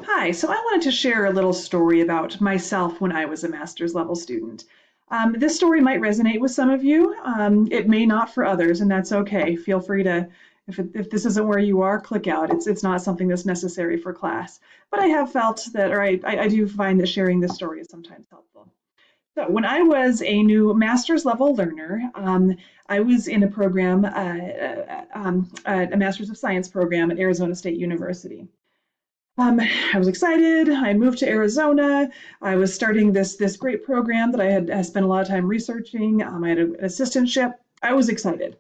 Hi, so I wanted to share a little story about myself when I was a master's level student. This story might resonate with some of you. It may not for others, and that's okay. Feel free to, if this isn't where you are, click out. It's not something that's necessary for class. But I have felt that, or I do find that sharing this story is sometimes helpful. So when I was a new master's level learner, I was in a program, a Master's of Science program at Arizona State University. I was excited. I moved to Arizona. I was starting this great program that I had spent a lot of time researching. I had an assistantship. I was excited.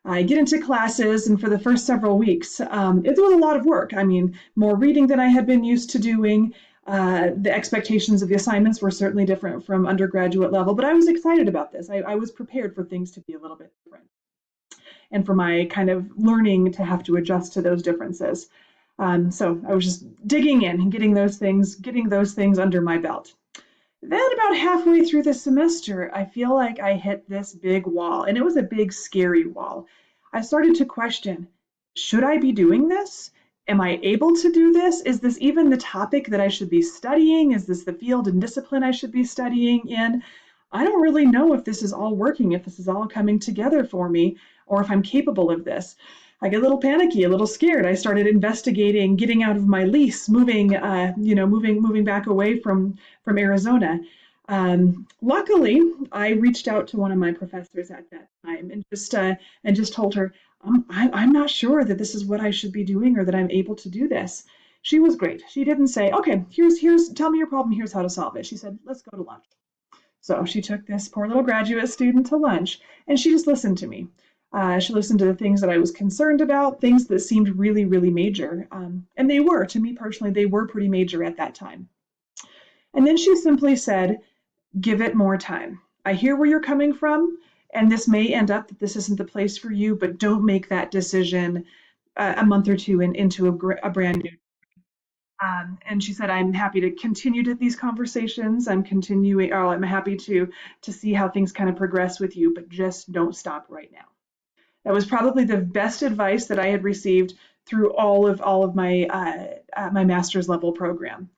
I get into classes, and for the first several weeks, it was a lot of work. I mean, more reading than I had been used to doing. The expectations of the assignments were certainly different from undergraduate level, but I was excited about this. I was prepared for things to be a little bit different and for my kind of learning to have to adjust to those differences. So I was just digging in and getting those things under my belt. Then about halfway through the semester, I feel like I hit this big wall, and it was a big, scary wall. I started to question, should I be doing this? Am I able to do this? Is this even the topic that I should be studying? Is this the field and discipline I should be studying in? I don't really know if this is all working, if this is all coming together for me, or if I'm capable of this. I get a little panicky, a little scared. I started investigating getting out of my lease, moving back away from Arizona. Luckily, I reached out to one of my professors at that time and just told her, I'm not sure that this is what I should be doing or that I'm able to do this. She was great. She didn't say, okay, here's tell me your problem, here's how to solve it. She said, let's go to lunch. So she took this poor little graduate student to lunch, and she just listened to me. She listened to the things that I was concerned about, things that seemed really, really major. And they were, to me personally, they were pretty major at that time. And then she simply said, give it more time. I hear where you're coming from, and this may end up that this isn't the place for you, but don't make that decision a month or two into a brand new. And she said, I'm happy to continue to these conversations. I'm happy to see how things kind of progress with you, but just don't stop right now. That was probably the best advice that I had received through all of my master's level program.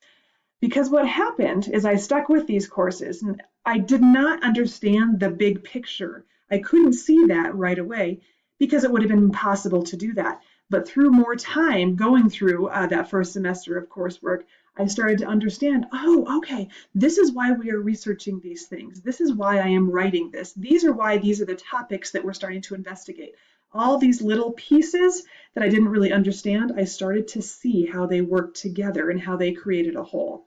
Because what happened is I stuck with these courses and I did not understand the big picture. I couldn't see that right away because it would have been impossible to do that. But through more time going through that first semester of coursework, I started to understand, oh, okay, this is why we are researching these things. This is why I am writing this. These are the topics that we're starting to investigate. All these little pieces that I didn't really understand, I started to see how they worked together and how they created a whole.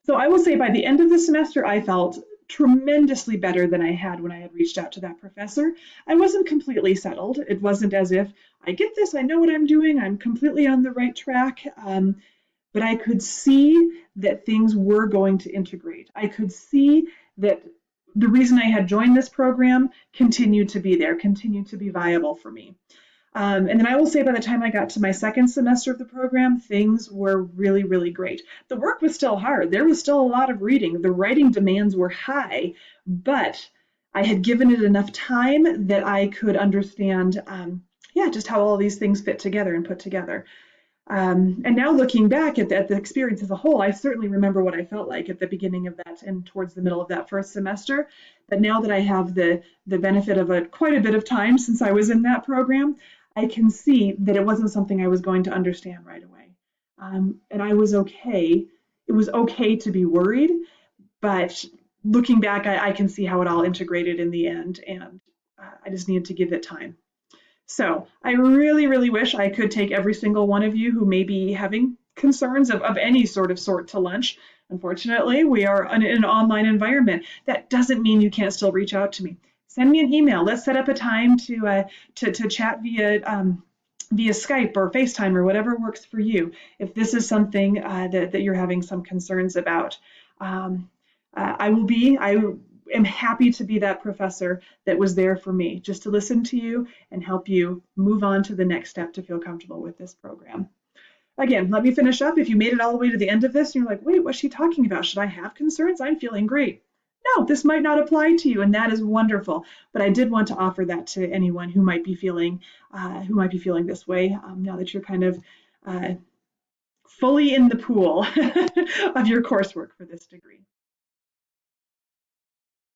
So I will say by the end of the semester, I felt tremendously better than I had when I had reached out to that professor. I wasn't completely settled. It wasn't as if I get this, I know what I'm doing, I'm completely on the right track. But I could see that things were going to integrate. I could see that the reason I had joined this program continued to be there, continued to be viable for me. And then I will say by the time I got to my second semester of the program, things were really, really great. The work was still hard. There was still a lot of reading. The writing demands were high, but I had given it enough time that I could understand, just how all these things fit together and put together. And now looking back at the experience as a whole, I certainly remember what I felt like at the beginning of that and towards the middle of that first semester. But now that I have the benefit of quite a bit of time since I was in that program, I can see that it wasn't something I was going to understand right away. And I was okay. It was okay to be worried, but looking back, I can see how it all integrated in the end, and I just needed to give it time. So I really, really wish I could take every single one of you who may be having concerns of any sort to lunch. Unfortunately, we are in an online environment. That doesn't mean you can't still reach out to me. Send me an email. Let's set up a time to chat via Skype or FaceTime or whatever works for you. If this is something that you're having some concerns about, I am happy to be that professor that was there for me, just to listen to you and help you move on to the next step to feel comfortable with this program. Again, let me finish up. If you made it all the way to the end of this and you're like, wait, what's she talking about? Should I have concerns? I'm feeling great. No, this might not apply to you, and that is wonderful. But I did want to offer that to anyone who might be feeling this way now that you're kind of fully in the pool of your coursework for this degree.